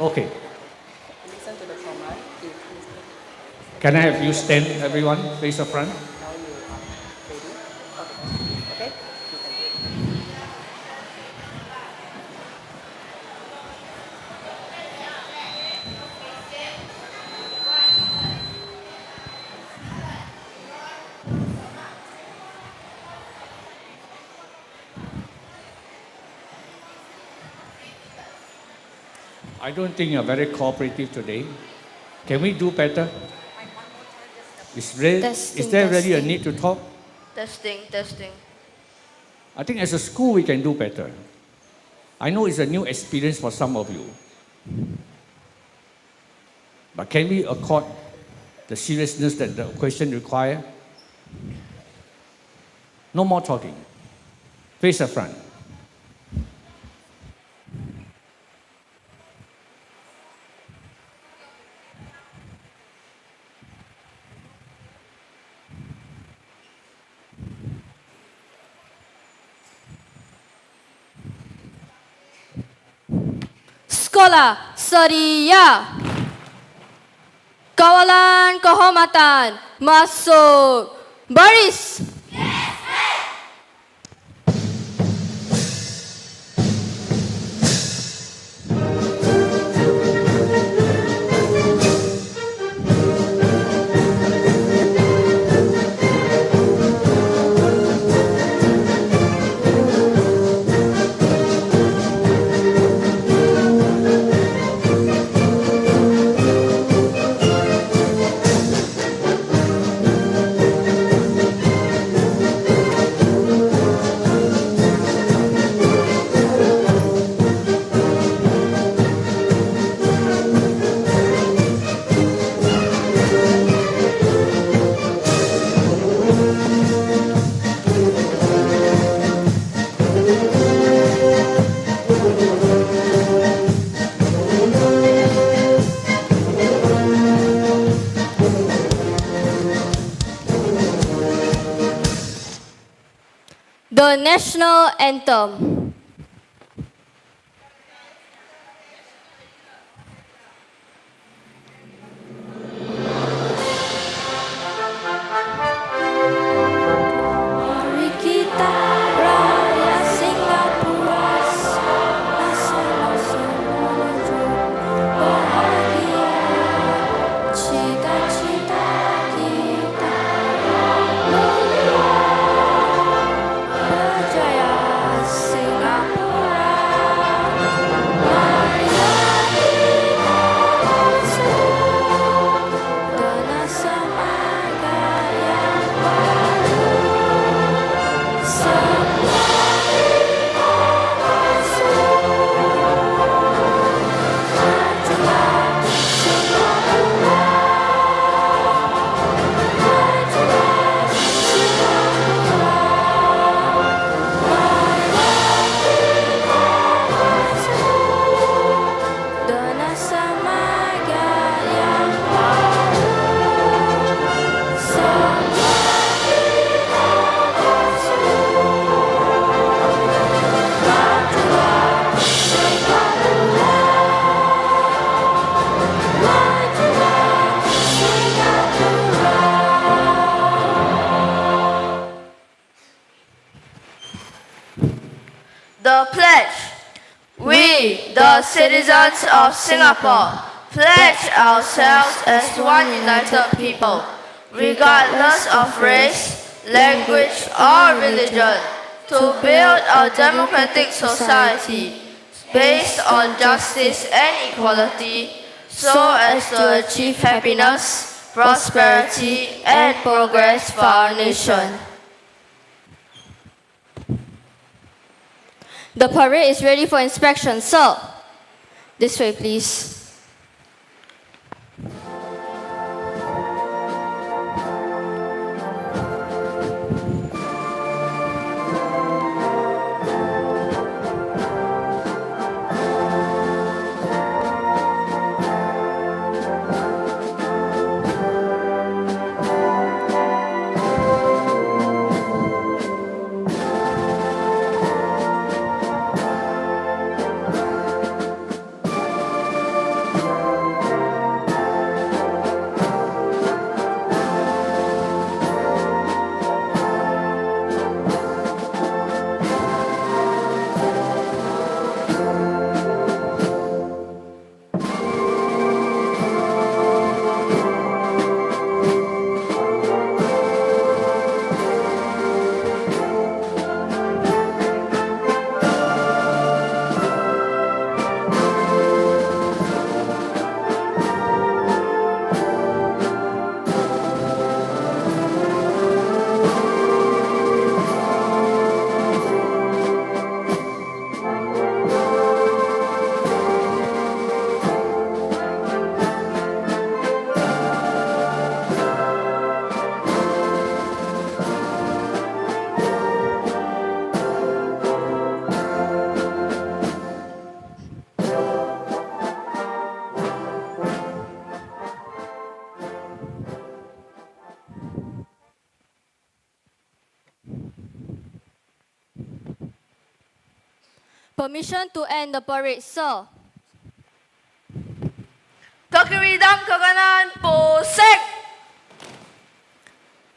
Okay. Listen to the command. Can I have you stand, everyone, face the front? Now you are ready. Okay. You can do it. I don't think you're very cooperative today. Can we do better? Is there really a need to talk? Testing. I think as a school we can do better. I know it's a new experience for some of you. But can we accord the seriousness that the question requires? No more talking. Face the front. Sekolah Seria. Kawalan kehormatan masuk baris. The national anthem. Mari kita raya Singapura, nasional menuju bahagia, cita-cita kita mulia, berjaya Singapura. Marilah kita bersatu dengan semangat yang baru. Semua kita bersatu, majulah Singapura, majulah Singapura. Marilah kita bersatu dengan semangat yang baru. Semua kita bersatu, majulah Singapura, majulah Singapura. The pledge. We, the citizens of Singapore, pledge ourselves as one united people, regardless of race, language, or religion, to build a democratic society based on justice and equality, so as to achieve happiness, prosperity, and progress for our nation. The parade is ready for inspection, sir. This way, please. Permission to end the parade, sir. Kaki Ridang Kekanan Pusing.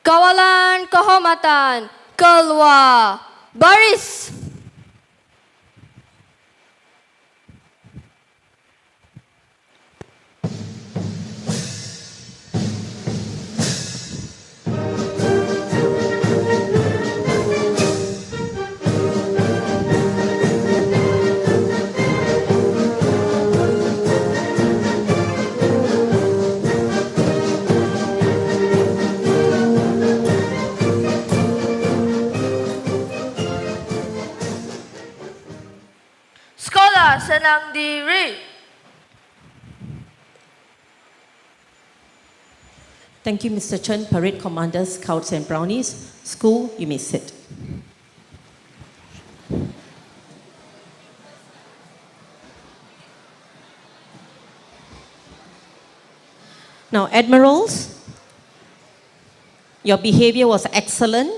Kawalan kehormatan, keluar baris. Sekolah Senang Diri. Thank you, Mr. Chen, Parade Commanders, Scouts and Brownies. School, you may sit. Now, Admirals, your behavior was excellent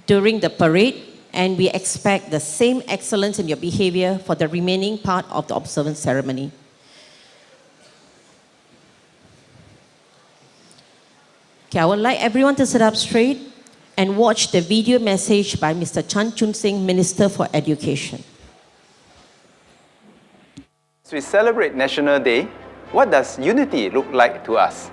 during the parade, and we expect the same excellence in your behavior for the remaining part of the observance ceremony. Okay, I would like everyone to sit up straight and watch the video message by Mr. Chan Chun Sing, Minister for Education. As we celebrate National Day, what does unity look like to us?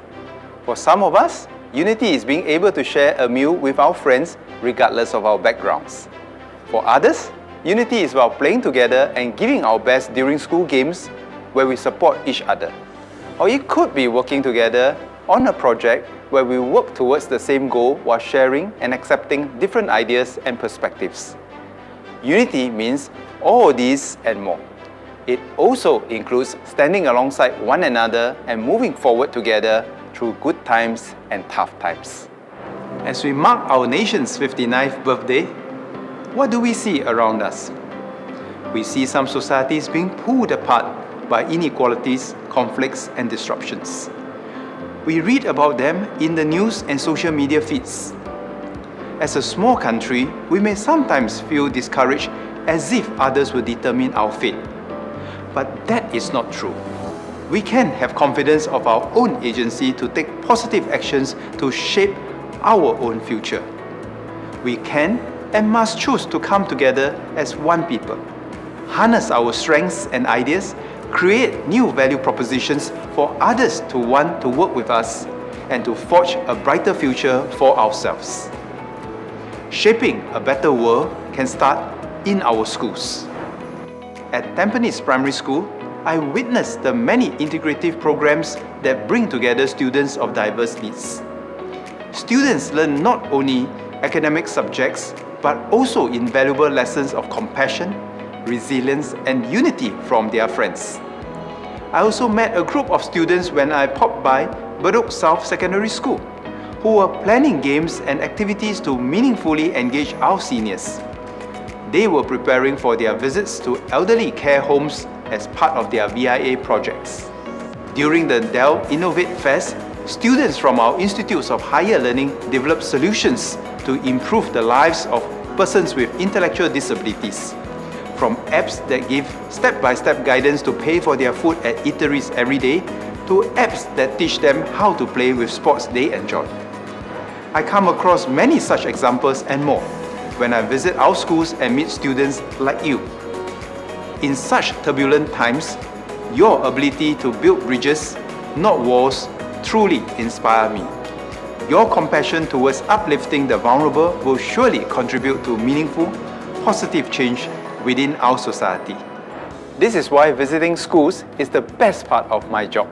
For some of us, unity is being able to share a meal with our friends regardless of our backgrounds. For others, unity is about playing together and giving our best during school games where we support each other. Or it could be working together on a project where we work towards the same goal while sharing and accepting different ideas and perspectives. Unity means all these and more. It also includes standing alongside one another and moving forward together through good times and tough times. As we mark our nation's 59th birthday, what do we see around us? We see some societies being pulled apart by inequalities, conflicts, and disruptions. We read about them in the news and social media feeds. As a small country, we may sometimes feel discouraged as if others will determine our fate. But that is not true. We can have confidence of our own agency to take positive actions to shape our own future. We can and must choose to come together as one people, harness our strengths and ideas, create new value propositions for others to want to work with us, and to forge a brighter future for ourselves. Shaping a better world can start in our schools. At Tampines Primary School, I witnessed the many integrative programs that bring together students of diverse needs. Students learn not only academic subjects, but also invaluable lessons of compassion, resilience, and unity from their friends. I also met a group of students when I popped by Bedok South Secondary School, who were planning games and activities to meaningfully engage our seniors. They were preparing for their visits to elderly care homes as part of their VIA projects. During the Dell Innovate Fest, students from our institutes of higher learning developed solutions to improve the lives of persons with intellectual disabilities. From apps that give step-by-step guidance to pay for their food at eateries every day, to apps that teach them how to play with sports they enjoy. I come across many such examples and more when I visit our schools and meet students like you. In such turbulent times, your ability to build bridges, not walls, truly inspire me. Your compassion towards uplifting the vulnerable will surely contribute to meaningful, positive change within our society. This is why visiting schools is the best part of my job.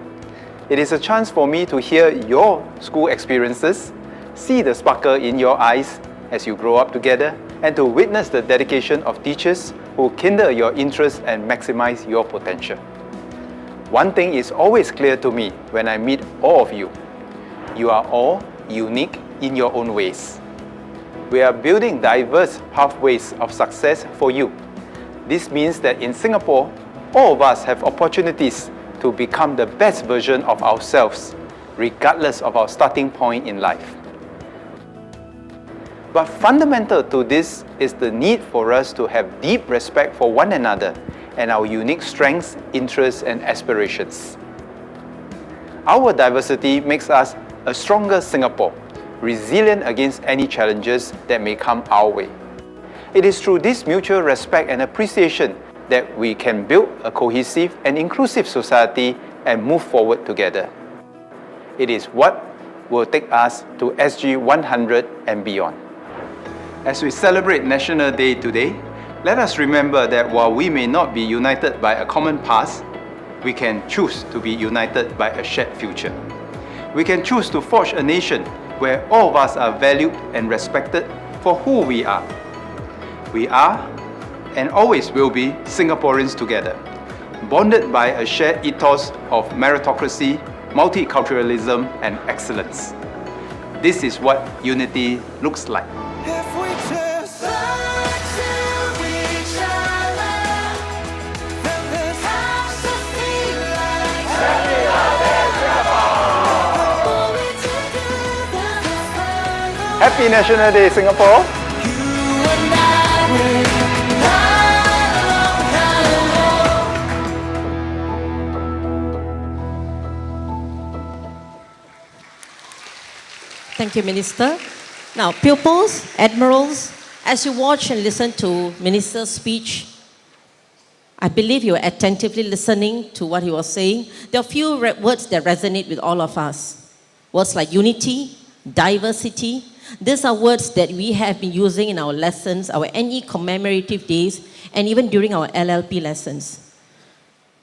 It is a chance for me to hear your school experiences, see the sparkle in your eyes as you grow up together, and to witness the dedication of teachers who kindle your interest and maximize your potential. One thing is always clear to me when I meet all of you. You are all unique in your own ways. We are building diverse pathways of success for you. This means that in Singapore, all of us have opportunities to become the best version of ourselves, regardless of our starting point in life. But fundamental to this is the need for us to have deep respect for one another and our unique strengths, interests, and aspirations. Our diversity makes us a stronger Singapore, resilient against any challenges that may come our way. It is through this mutual respect and appreciation that we can build a cohesive and inclusive society and move forward together. It is what will take us to SG 100 and beyond. As we celebrate National Day today, let us remember that while we may not be united by a common past, we can choose to be united by a shared future. We can choose to forge a nation where all of us are valued and respected for who we are. We are and always will be Singaporeans together, bonded by a shared ethos of meritocracy, multiculturalism, and excellence. This is what unity looks like. Happy National Day, Singapore! Thank you, Minister. Now, pupils, admirals, as you watch and listen to Minister's speech, I believe you are attentively listening to what he was saying. There are a few words that resonate with all of us. Words like unity, diversity. These are words that we have been using in our lessons, our NE commemorative days, and even during our LLP lessons.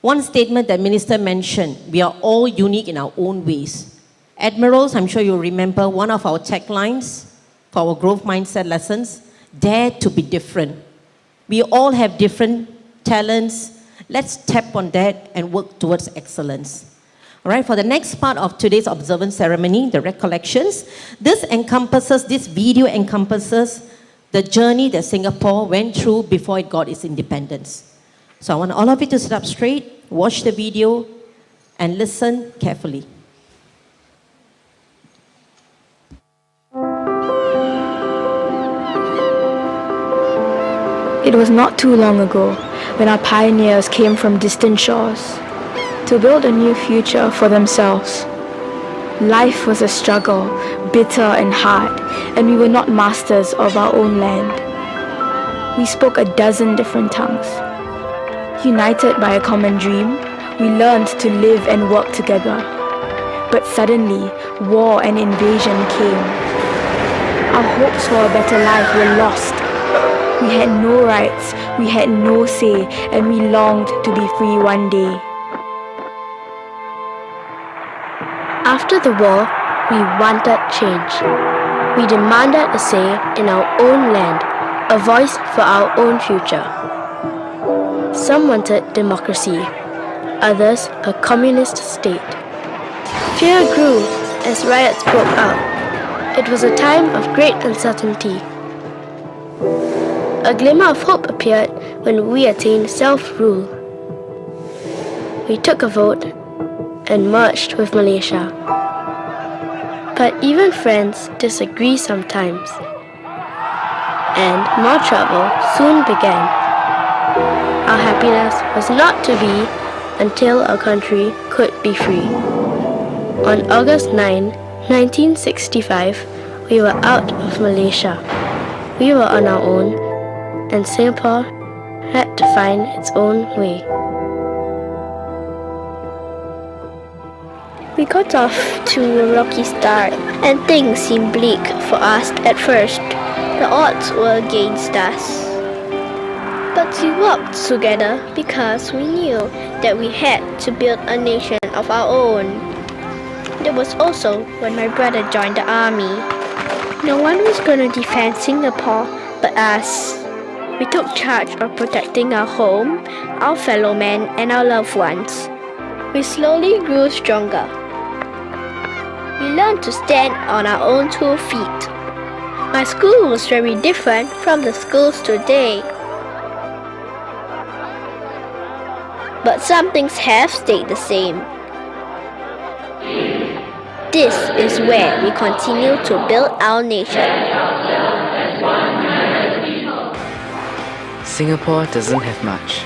One statement that Minister mentioned, we are all unique in our own ways. Admirals, I'm sure you'll remember one of our taglines for our growth mindset lessons, dare to be different. We all have different talents. Let's tap on that and work towards excellence. All right, for the next part of today's observance ceremony, the recollections, this video encompasses the journey that Singapore went through before it got its independence. So I want all of you to sit up straight, watch the video, and listen carefully. It was not too long ago when our pioneers came from distant shores to build a new future for themselves. Life was a struggle, bitter and hard, and we were not masters of our own land. We spoke a dozen different tongues. United by a common dream, we learned to live and work together. But suddenly, war and invasion came. Our hopes for a better life were lost. We had no rights, we had no say, and we longed to be free one day. After the war, we wanted change. We demanded a say in our own land, a voice for our own future. Some wanted democracy, others a communist state. Fear grew as riots broke out. It was a time of great uncertainty. A glimmer of hope appeared when we attained self-rule. We took a vote and merged with Malaysia. But even friends disagree sometimes. And more trouble soon began. Our happiness was not to be until our country could be free. On August 9, 1965, we were out of Malaysia. We were on our own, and Singapore had to find its own way. We got off to a rocky start, and things seemed bleak for us at first. The odds were against us. But we worked together because we knew that we had to build a nation of our own. There was also when my brother joined the army. No one was going to defend Singapore but us. We took charge of protecting our home, our fellow men, and our loved ones. We slowly grew stronger. We learned to stand on our own 2 feet. My school was very different from the schools today. But some things have stayed the same. This is where we continue to build our nation. Singapore doesn't have much,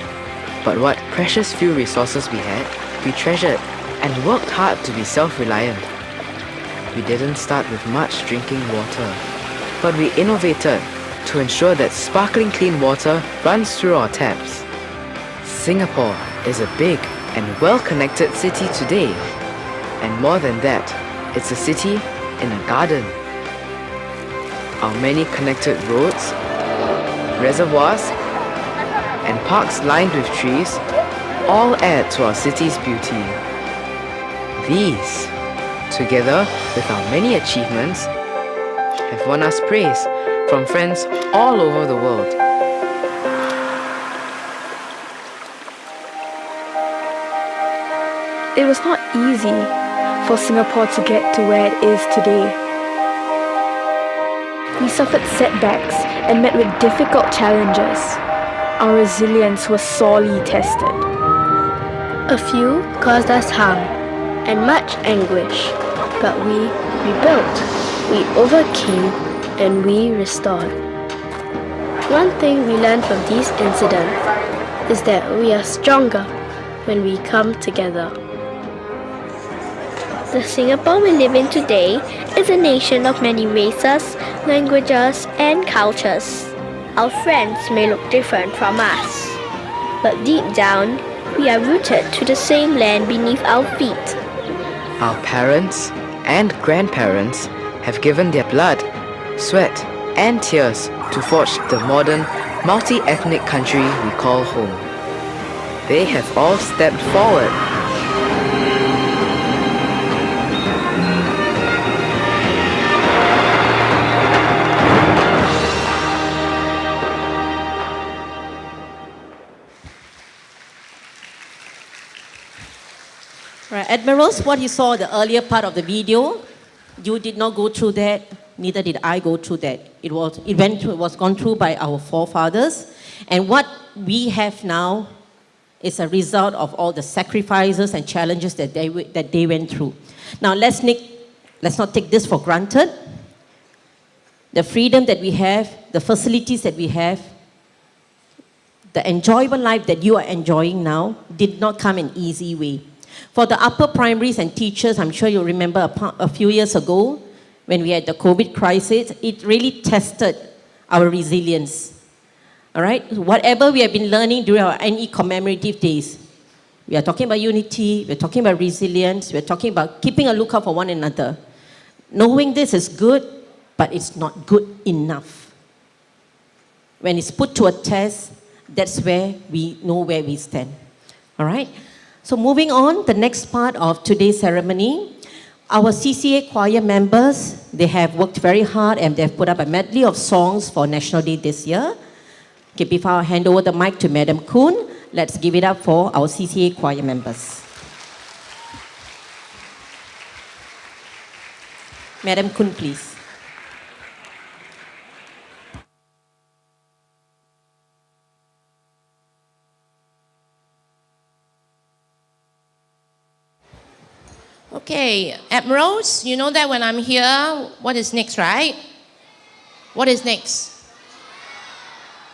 but what precious few resources we had, we treasured and worked hard to be self-reliant. We didn't start with much drinking water, but we innovated to ensure that sparkling clean water runs through our taps. Singapore is a big and well-connected city today, and more than that, it's a city in a garden. Our many connected roads, reservoirs, and parks lined with trees all add to our city's beauty. These, together with our many achievements, have won us praise from friends all over the world. It was not easy for Singapore to get to where it is today. We suffered setbacks and met with difficult challenges. Our resilience was sorely tested. A few caused us harm and much anguish, but we rebuilt, we overcame, and we restored. One thing we learned from these incidents is that we are stronger when we come together. The Singapore we live in today is a nation of many races, languages, and cultures. Our friends may look different from us, but deep down, we are rooted to the same land beneath our feet. Our parents and grandparents have given their blood, sweat, and tears to forge the modern, multi-ethnic country we call home. They have all stepped forward. Right, Admirals, what you saw the earlier part of the video, you did not go through that, neither did I go through that. It was gone through by our forefathers, and what we have now is a result of all the sacrifices and challenges that they went through. Now let's not take this for granted. The freedom that we have, the facilities that we have, the enjoyable life that you are enjoying now did not come in easy way. For the upper primaries and teachers, I'm sure you remember a few years ago when we had the COVID crisis, it really tested our resilience. All right? Whatever we have been learning during our NE commemorative days, we are talking about unity, we're talking about resilience, we're talking about keeping a lookout for one another. Knowing this is good, but it's not good enough. When it's put to a test, that's where we know where we stand. All right? So moving on, the next part of today's ceremony, our CCA choir members, they have worked very hard and they've put up a medley of songs for National Day this year. Okay, before I hand over the mic to Madam Kuhn, let's give it up for our CCA choir members. Madam Kuhn, please. Okay, Admirals, you know that when I'm here, what is next, right? What is next?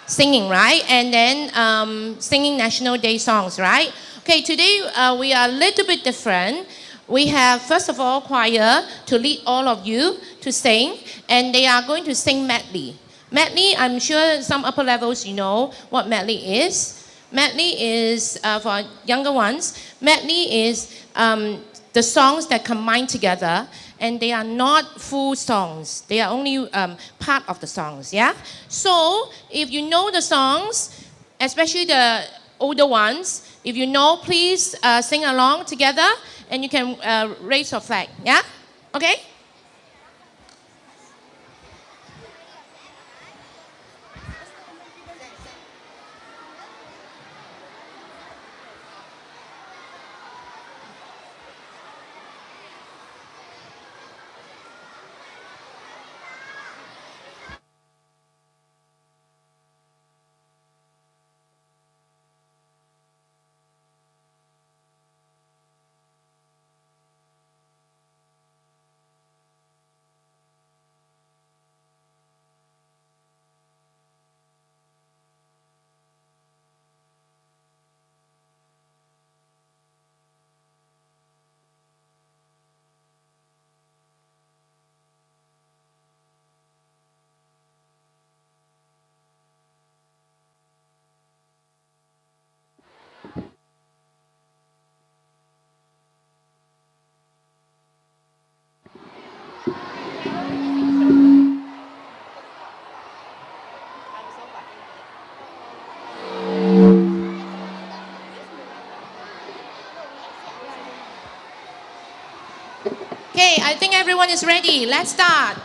Singing, right? And then singing National Day songs, right? Okay, today we are a little bit different. We have, first of all, choir to lead all of you to sing, and they are going to sing medley. Medley, I'm sure some upper levels you know what medley is. Medley is, for younger ones, medley is the songs that combine together, and they are not full songs. They are only part of the songs, yeah? So, if you know the songs, especially the older ones, if you know, please sing along together, and you can raise your flag, yeah? Okay? Okay, I think everyone is ready. Let's start.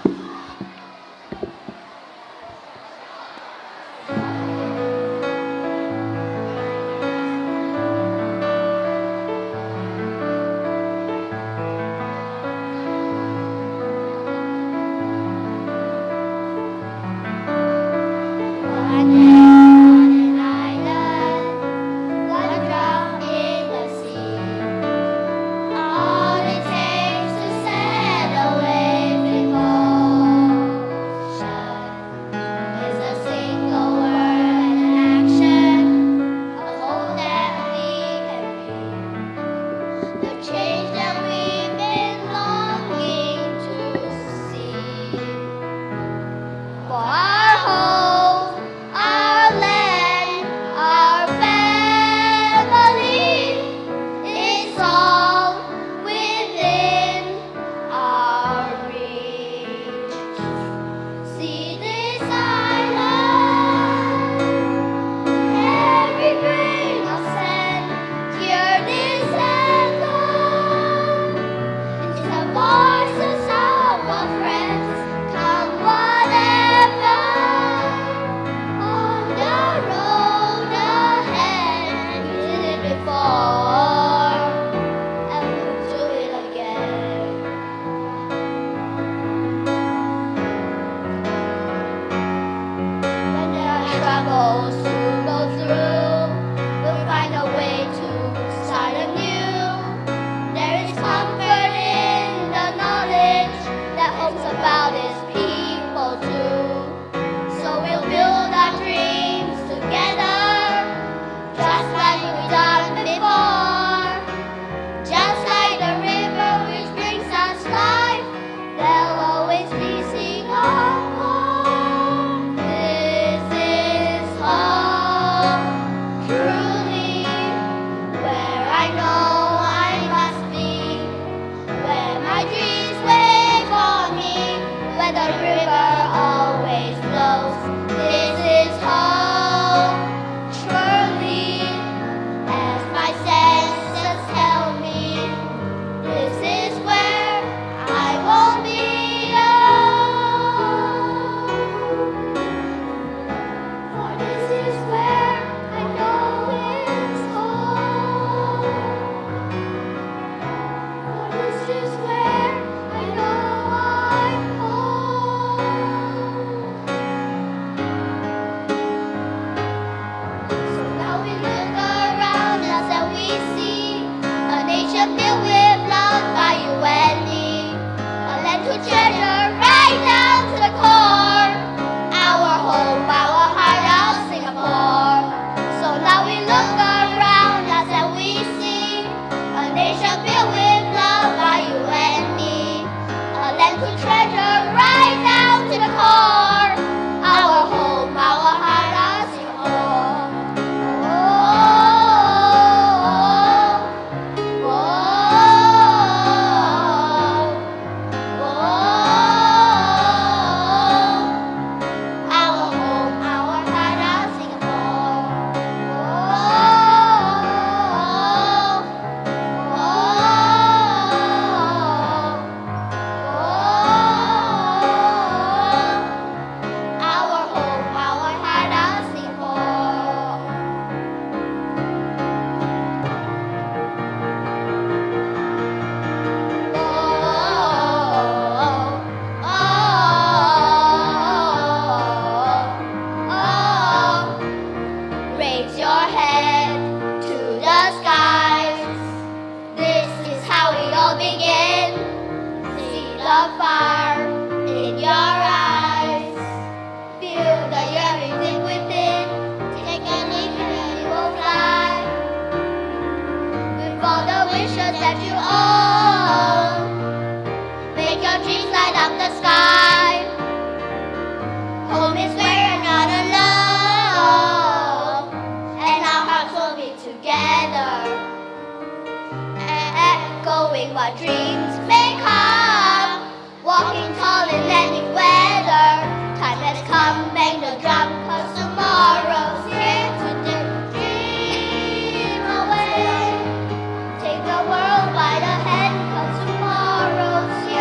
Take the world by the hand, 'cause tomorrow's here.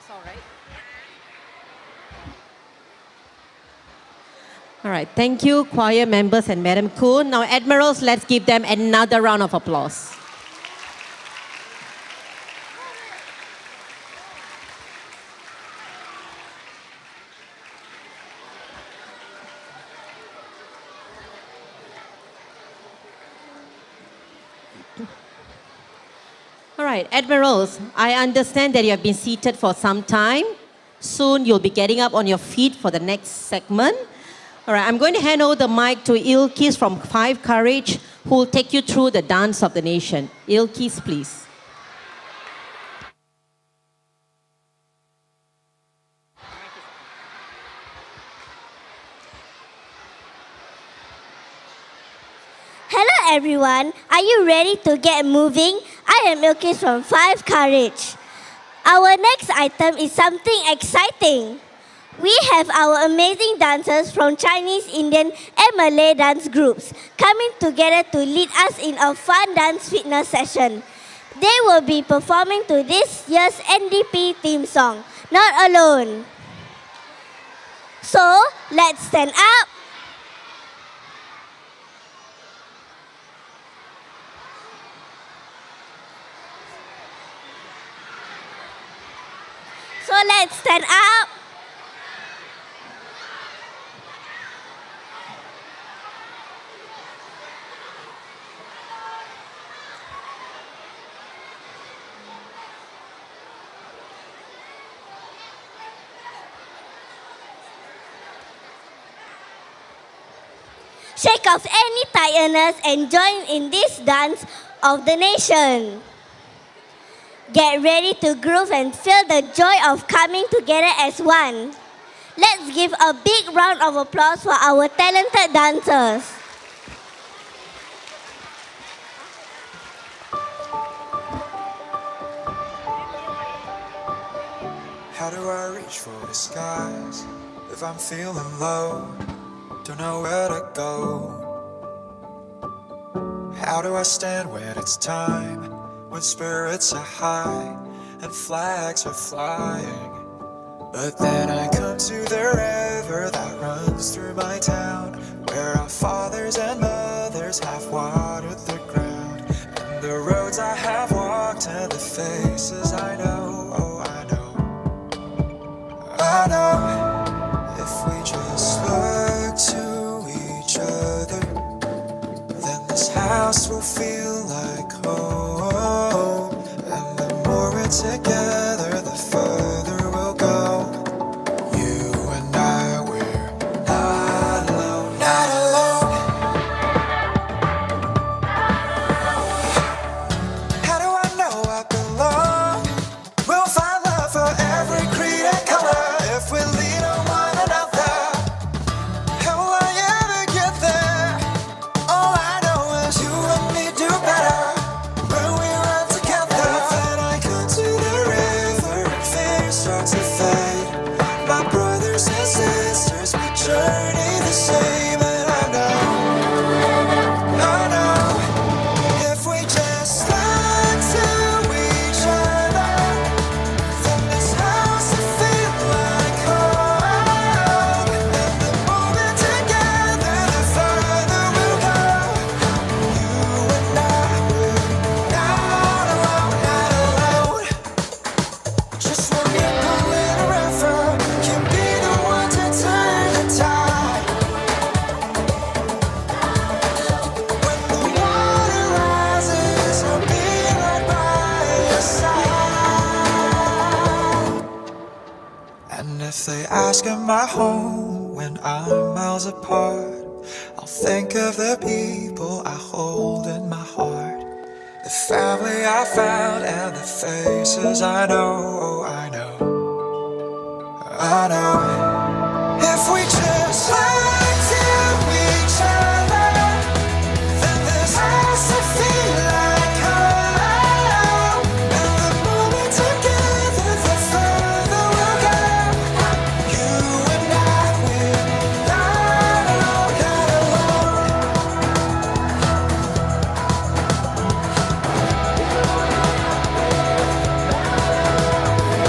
all right. All right, thank you, choir members and Madam Kuhn. Now, admirals, let's give them another round of applause. All right, admirals, I understand that you have been seated for some time. Soon you'll be getting up on your feet for the next segment. All right, I'm going to hand over the mic to Ilkis from Five Courage, who will take you through the dance of the nation. Ilkis, please. Hello everyone, are you ready to get moving? I am Ilkis from Five Courage. Our next item is something exciting. We have our amazing dancers from Chinese, Indian and Malay dance groups coming together to lead us in a fun dance fitness session. They will be performing to this year's NDP theme song, Not Alone. So, let's stand up. So let's stand up. Shake off any tiredness and join in this dance of the nation. Get ready to groove and feel the joy of coming together as one. Let's give a big round of applause for our talented dancers. How do I reach for the skies if I'm feeling low? Don't know where to go. How do I stand when it's time, when spirits are high and flags are flying? But then I come to the river that runs through my town, where our fathers and mothers have watered the ground. And the roads I have walked and the faces I know, oh I know, I know. If we just look to each other, then this house will feel like home. And the more we're together, the further we'll go. You and I, we're not alone, not alone. How do I know I belong? We'll find love for every creed and color if we lean on one another. How will I ever get there? All I know is you and me do better when we run together. Then I come to the river and fear starts to fade. My brothers and sisters, we journey the same. And I know, if we just learn to each other, then this house will feel like home. And the more we're together, the further we'll go. You and I, we're not alone, not alone. Just one ripple in a river can be the one to turn the tide. When the water rises, I'll be right by your side. And if they ask am I home when I'm miles apart, I'll think of the people I hold in my heart, the family I found and the faces I know, oh I know, I know. If we just learn to each other, then this has to feel like home. And the more we're together, the further we'll go. You and I, we're not alone, not alone.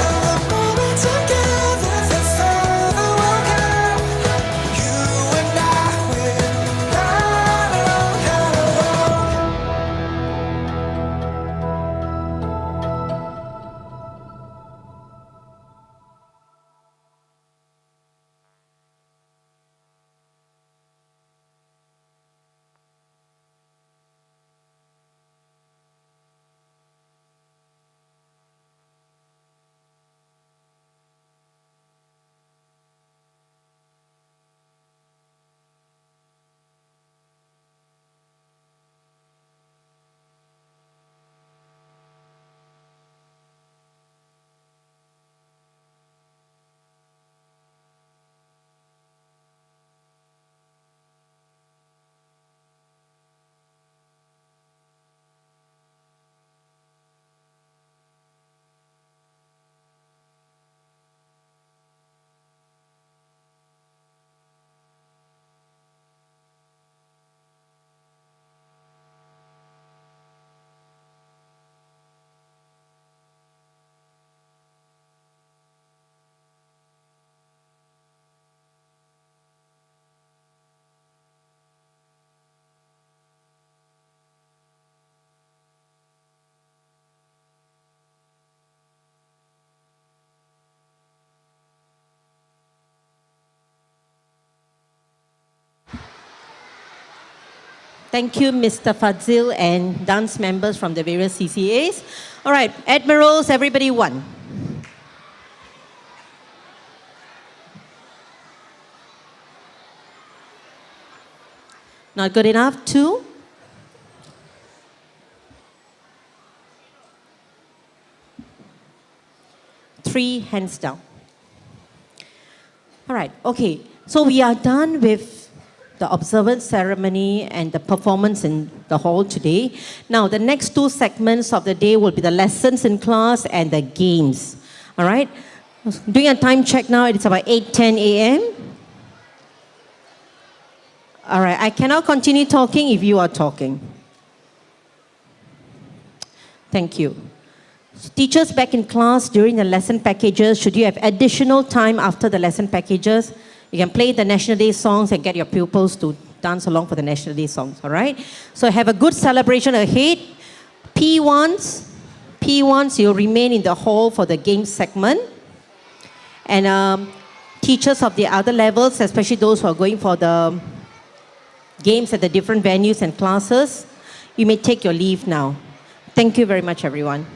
And the more we're Thank you, Mr. Fadzil and dance members from the various CCAs. All right, Admirals, everybody one. Not good enough, 2. Three, hands down. All right, okay. So we are done with the observance ceremony and the performance in the hall today. Now, the next 2 segments of the day will be the lessons in class and the games. All right? Doing a time check now, it's about 8:10 a.m. All right, I cannot continue talking if you are talking. Thank you. So teachers back in class during the lesson packages, should you have additional time after the lesson packages, you can play the National Day songs and get your pupils to dance along for the National Day songs, all right? So have a good celebration ahead. P1s, you'll remain in the hall for the game segment. And teachers of the other levels, especially those who are going for the games at the different venues and classes, you may take your leave now. Thank you very much, everyone.